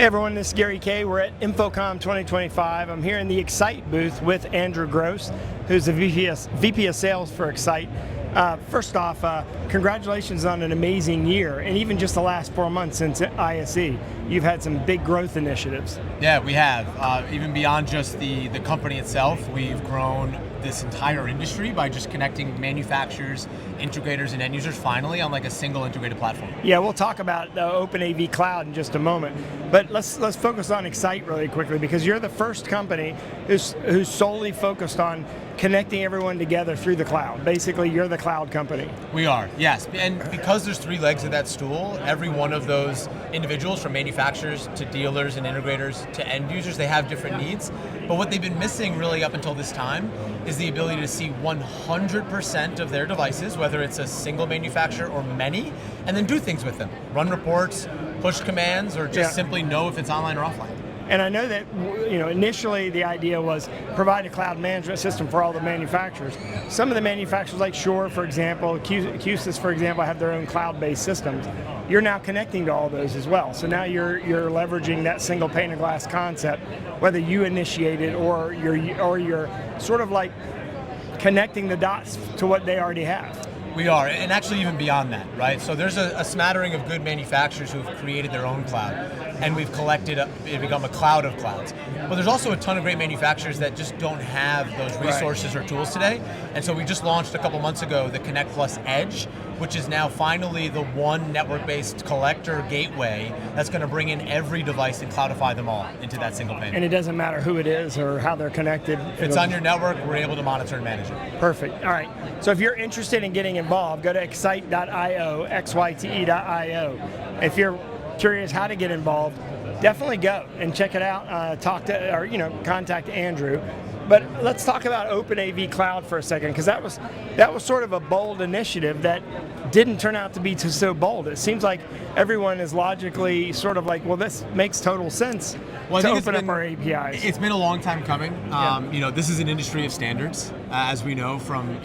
Hey everyone, this is Gary Kayye. We're at InfoComm 2025. I'm here in the Xyte booth with Andrew Gross, who's the VP of Sales for Xyte. First off, congratulations on an amazing year, and even just the last 4 months since ISE, you've had some big growth initiatives. Yeah, we have. Even beyond just the company itself, we've grown this entire industry by just connecting manufacturers, integrators, and end users finally on like a single integrated platform. Yeah, we'll talk about the Open AV Cloud in just a moment, but let's focus on Xyte really quickly, because you're the first company who's solely focused on connecting everyone together through the cloud. Basically, you're the cloud company. We are, yes. And because there's 3 legs of that stool, every one of those individuals, from manufacturers to dealers and integrators to end users, they have different needs. But what they've been missing really up until this time is the ability to see 100% of their devices, whether it's a single manufacturer or many, and then do things with them. Run reports, push commands, or just simply know if it's online or offline. And I know that initially the idea was provide a cloud management system for all the manufacturers. Some of the manufacturers like Shure, for example, Q-SYS, for example, have their own cloud-based systems. You're now connecting to all those as well. So now you're leveraging that single pane of glass concept, whether you initiate it or you're sort of like connecting the dots to what they already have. We are, and actually even beyond that, right? So there's a smattering of good manufacturers who've created their own cloud, and we've become a cloud of clouds. But there's also a ton of great manufacturers that just don't have those resources or tools today. And so we just launched a couple months ago the Connect Plus Edge, which is now finally the one network-based collector gateway that's going to bring in every device and cloudify them all into that single pane. And it doesn't matter who it is or how they're connected. If it's on your network, we're able to monitor and manage it. Perfect. All right. So if you're interested in getting involved, go to xyte.io, xyte.io. If you're curious how to get involved, definitely go and check it out. Contact Andrew. But let's talk about Open AV Cloud for a second, because that was sort of a bold initiative that didn't turn out to be so bold. It seems like everyone is logically sort of like, well, this makes total sense to open up our APIs. It's been a long time coming. This is an industry of standards, as we know from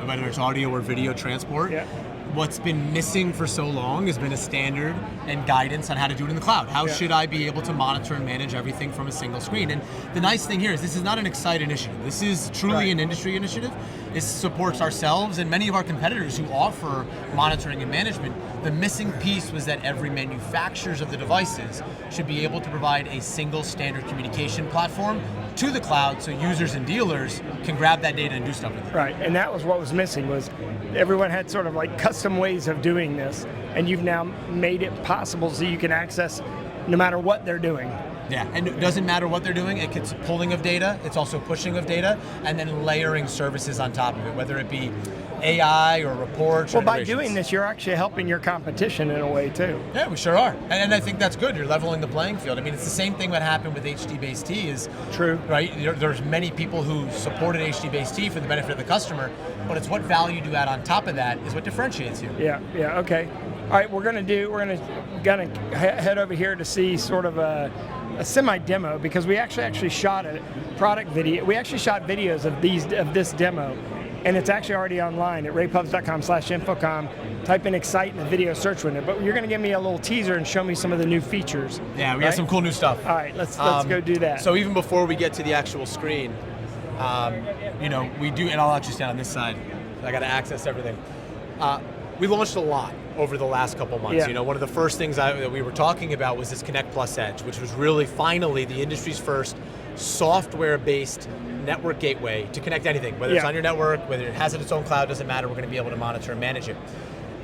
whether it's audio or video transport. Yeah. What's been missing for so long has been a standard and guidance on how to do it in the cloud. How should I be able to monitor and manage everything from a single screen? And the nice thing here is this is not an Xyte initiative. This is truly an industry initiative. This supports ourselves and many of our competitors who offer monitoring and management. The missing piece was that every manufacturers of the devices should be able to provide a single standard communication platform to the cloud so users and dealers can grab that data and do stuff with it. Right, and that was what was missing, was everyone had sort of like custom ways of doing this, and you've now made it possible so you can access no matter what they're doing. Yeah, and it doesn't matter what they're doing. It's pulling of data, it's also pushing of data, and then layering services on top of it, whether it be AI or reports. Well, by doing this, you're actually helping your competition in a way too. Yeah, we sure are, and I think that's good. You're leveling the playing field. I mean, it's the same thing that happened with HD-based T. Is true, right? There's many people who supported HD-based T for the benefit of the customer, but it's what value you add on top of that is what differentiates you. Yeah, okay. All right, we're gonna head over here to see sort of a semi-demo, because we actually shot a product video. We actually shot videos of this demo, and it's actually already online at raypubs.com/InfoComm. Type in Xyte in the video search window. But you're going to give me a little teaser and show me some of the new features. Yeah, we got some cool new stuff. All right, let's go do that. So even before we get to the actual screen, we do, and I'll actually stand on this side. I got to access everything. We launched a lot over the last couple months. Yeah. One of the first things that we were talking about was this Connect Plus Edge, which was really finally the industry's first software-based network gateway to connect anything, whether it's on your network, whether it has its own cloud, doesn't matter, we're going to be able to monitor and manage it.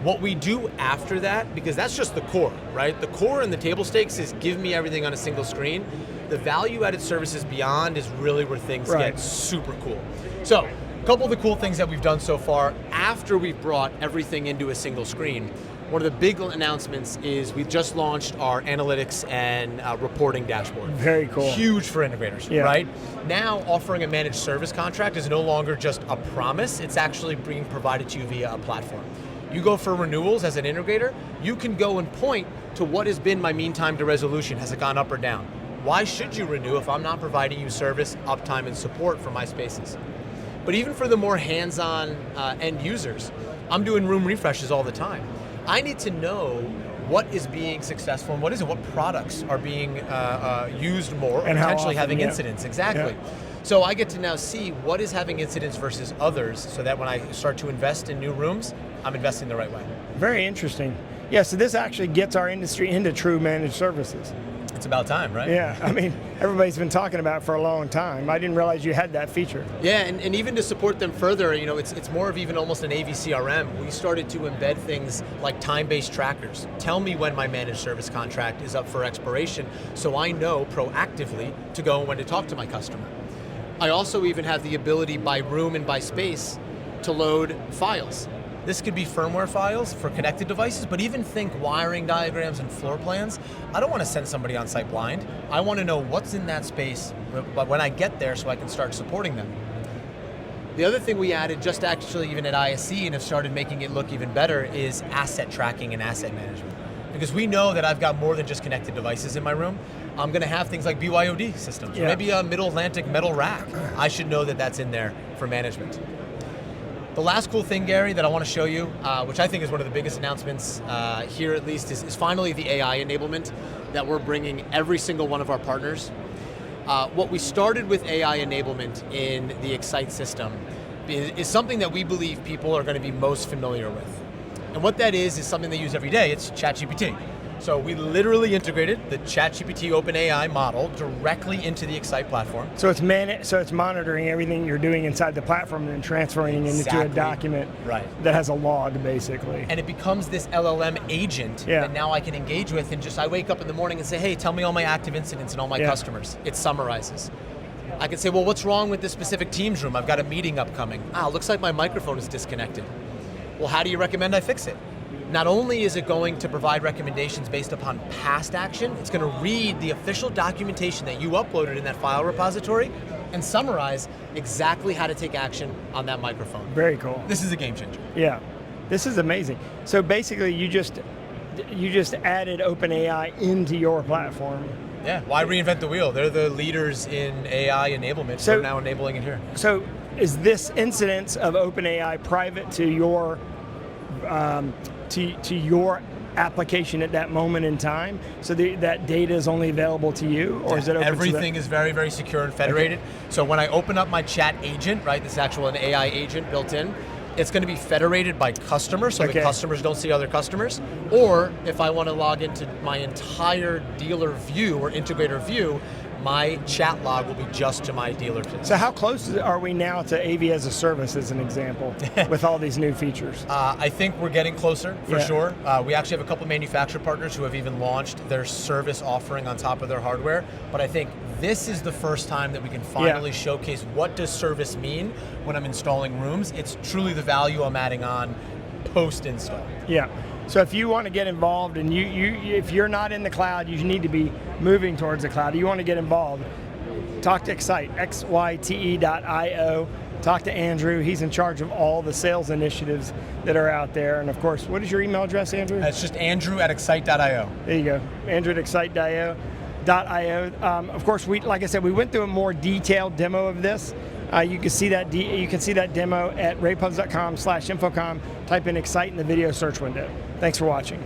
What we do after that, because that's just the core, right? The core and the table stakes is give me everything on a single screen. The value-added services beyond is really where things get super cool. So, a couple of the cool things that we've done so far after we've brought everything into a single screen. One of the big announcements is we've just launched our analytics and reporting dashboard. Very cool. Huge for integrators, right? Now offering a managed service contract is no longer just a promise, it's actually being provided to you via a platform. You go for renewals as an integrator, you can go and point to what has been my mean time to resolution. Has it gone up or down? Why should you renew if I'm not providing you service, uptime, and support for my spaces? But even for the more hands-on end users, I'm doing room refreshes all the time. I need to know what is being successful and what isn't, what products are being used more, or And how potentially often, having yeah. incidents, exactly. Yeah. So I get to now see what is having incidents versus others, so that when I start to invest in new rooms, I'm investing the right way. Very interesting. Yeah, so this actually gets our industry into true managed services. It's about time, right? Yeah, I mean, everybody's been talking about it for a long time. I didn't realize you had that feature. Yeah, and even to support them further, you know, it's more of even almost an AV CRM. We started to embed things like time-based trackers. Tell me when my managed service contract is up for expiration, so I know proactively to go and when to talk to my customer. I also even have the ability by room and by space to load files. This could be firmware files for connected devices, but even think wiring diagrams and floor plans. I don't want to send somebody on site blind. I want to know what's in that space when I get there so I can start supporting them. The other thing we added just actually even at ISE and have started making it look even better is asset tracking and asset management. Because we know that I've got more than just connected devices in my room. I'm going to have things like BYOD systems, or maybe a Middle Atlantic metal rack. I should know that that's in there for management. The last cool thing, Gary, that I want to show you, which I think is one of the biggest announcements here at least, is finally the AI enablement that we're bringing every single one of our partners. What we started with AI enablement in the Xyte system is something that we believe people are going to be most familiar with. And what that is something they use every day. It's ChatGPT. So we literally integrated the ChatGPT OpenAI model directly into the Xyte platform. So it's monitoring everything you're doing inside the platform and then transferring it into a document that has a log, basically. And it becomes this LLM agent that now I can engage with, and I wake up in the morning and say, hey, tell me all my active incidents and all my customers. It summarizes. I can say, well, what's wrong with this specific Teams room? I've got a meeting upcoming. Looks like my microphone is disconnected. Well, how do you recommend I fix it? Not only is it going to provide recommendations based upon past action, it's going to read the official documentation that you uploaded in that file repository and summarize exactly how to take action on that microphone. Very cool. This is a game changer. Yeah, this is amazing. So basically you just added OpenAI into your platform. Yeah, why reinvent the wheel? They're the leaders in AI enablement, so we're now enabling it here. So is this incidence of OpenAI private to your to your application at that moment in time, so that data is only available to you, or is it open? Everything is very, very secure and federated. Okay. So when I open up my chat agent, right, this is actual an AI agent built in, it's going to be federated by customer, so the customers don't see other customers. Or if I want to log into my entire dealer view or integrator view, my chat log will be just to my dealer. So how close are we now to AV as a service, as an example, with all these new features? I think we're getting closer, for sure. We actually have a couple of manufacturer partners who have even launched their service offering on top of their hardware. But I think this is the first time that we can finally showcase what does service mean when I'm installing rooms. It's truly the value I'm adding on post-install. Yeah. So if you want to get involved, and if you're not in the cloud, you need to be moving towards the cloud. You want to get involved, talk to Xyte, Xyte.io. Talk to Andrew. He's in charge of all the sales initiatives that are out there. And of course, what is your email address, Andrew? It's just Andrew@Xyte.io. There you go, Andrew@Xyte.io. Of course, like I said, we went through a more detailed demo of this. You can see that demo at ravepubs.com/infocom. Type in Xyte in the video search window. Thanks for watching.